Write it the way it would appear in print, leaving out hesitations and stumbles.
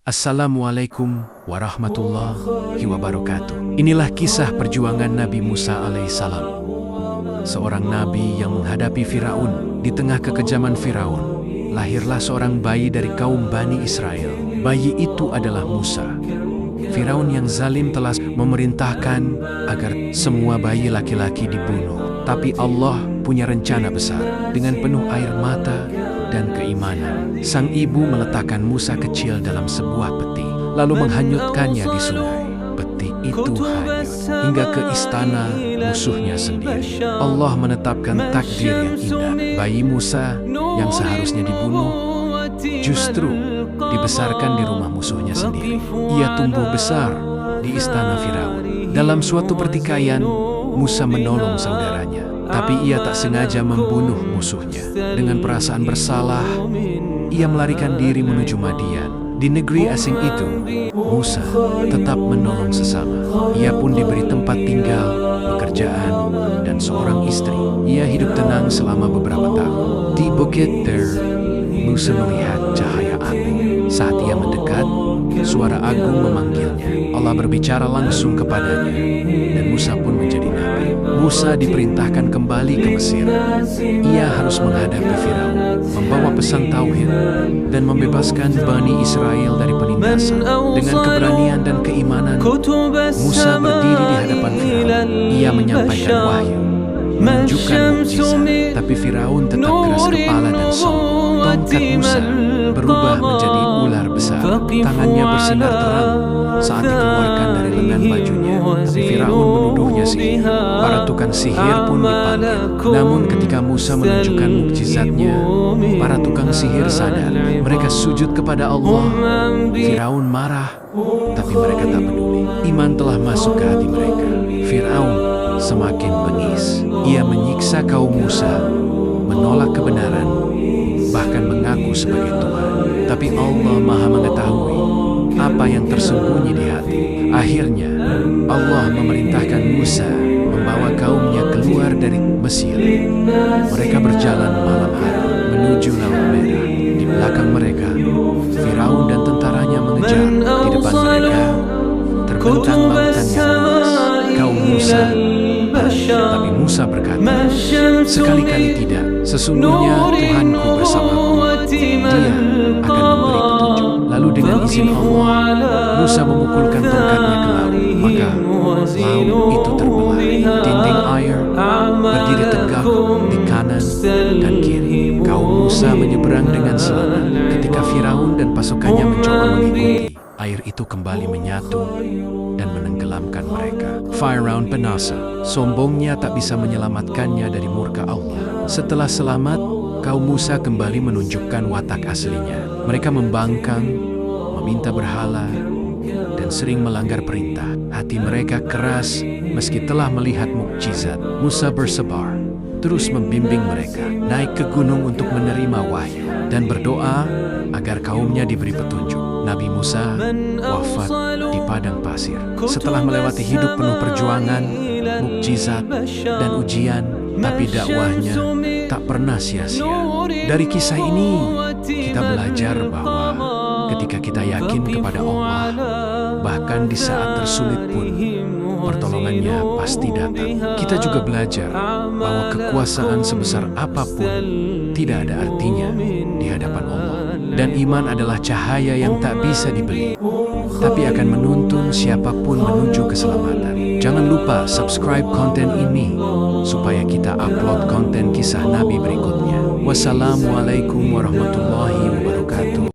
Assalamualaikum warahmatullahi wabarakatuh. Inilah kisah perjuangan Nabi Musa alaihissalam, seorang nabi yang menghadapi Firaun. Di tengah kekejaman Firaun, lahirlah seorang bayi dari kaum Bani Israel. Bayi itu adalah Musa. Firaun yang zalim telah memerintahkan agar semua bayi laki-laki dibunuh. Tapi Allah punya rencana besar. Dengan penuh air mata dan keimanan, sang ibu meletakkan Musa kecil dalam sebuah peti, lalu menghanyutkannya di sungai. Peti itu hanyut hingga ke istana musuhnya sendiri. Allah menetapkan takdir yang indah. Bayi Musa yang seharusnya dibunuh justru dibesarkan di rumah musuhnya sendiri. Ia tumbuh besar di istana Firaun. Dalam suatu pertikaian, Musa menolong saudaranya, tapi ia tak sengaja membunuh musuhnya. Dengan perasaan bersalah, ia melarikan diri menuju Madian. Di negeri asing itu, Musa tetap menolong sesama. Ia pun diberi tempat tinggal, pekerjaan, dan seorang istri. Ia hidup tenang selama beberapa tahun. Di Bukit Tur, Musa melihat cahaya api. Saat ia mendekat, suara agung memanggilnya. Allah berbicara langsung kepadanya, dan Musa pun menjadi nabi. Musa diperintahkan kembali ke Mesir. Ia harus menghadapi Firaun, membawa pesan tauhid, dan membebaskan Bani Israel dari penindasan. Dengan keberanian dan keimanan, Musa berdiri di hadapan Firaun. Ia menyampaikan wahyu, menunjukkan mukjizat, tapi Firaun tetap keras kepala dan sombong. Tongkat Musa berubah menjadi ular besar. Tangannya bersinar terang saat dikeluarkan dari lengan bajunya. Tapi Firaun menuduhnya sihir. Para tukang sihir pun dipanggil. Namun ketika Musa menunjukkan mukjizatnya, para tukang sihir sadar. Mereka sujud kepada Allah. Firaun marah, tapi mereka tak peduli. Iman telah masuk ke hati mereka. Firaun semakin bengis. Ia menyiksa kaum Musa, menolak kebenaran, bahkan mengaku sebagai Tuhan. Tapi Allah Maha mengetahui apa yang tersembunyi di hati. Akhirnya, Allah memerintahkan Musa membawa kaumnya keluar dari Mesir. Mereka berjalan malam hari menuju Laut Merah. Di belakang mereka, Firaun dan tentaranya mengejar. Di depan mereka, terbentang lautan yang luas. Kaum Musa, tapi Musa berkata, sekali-kali tidak. Sesungguhnya Tuhanku bersamaku. Dia akan memberi petunjuk. Lalu dengan izin Allah, Musa memukulkan tongkatnya ke laut. Maka laut itu terbelah. Dinding air berdiri tegak di kanan dan kiri. Kaum Musa menyeberang dengan selamat. Ketika Firaun dan pasukannya mencoba mengikuti, air itu kembali menyatu dan menenggelamkan mereka. Firaun binasa. Sombongnya tak bisa menyelamatkannya dari murka Allah. Setelah selamat, kaum Musa kembali menunjukkan watak aslinya. Mereka membangkang, meminta berhala, dan sering melanggar perintah. Hati mereka keras meski telah melihat mukjizat. Musa bersabar, terus membimbing mereka naik ke gunung untuk menerima wahyu dan berdoa agar kaumnya diberi petunjuk. Nabi Musa wafat di padang pasir. Setelah melewati hidup penuh perjuangan, mukjizat, dan ujian, tapi dakwahnya tak pernah sia-sia. Dari kisah ini, kita belajar bahwa ketika kita yakin kepada Allah, bahkan di saat tersulit pun, pertolongannya pasti datang. Kita juga belajar bahwa kekuasaan sebesar apapun tidak ada artinya di hadapan Allah. Dan iman adalah cahaya yang tak bisa dibeli, tapi akan menuntun siapapun menuju keselamatan. Jangan lupa subscribe konten ini supaya kita upload konten kisah Nabi berikutnya. Wassalamualaikum warahmatullahi wabarakatuh.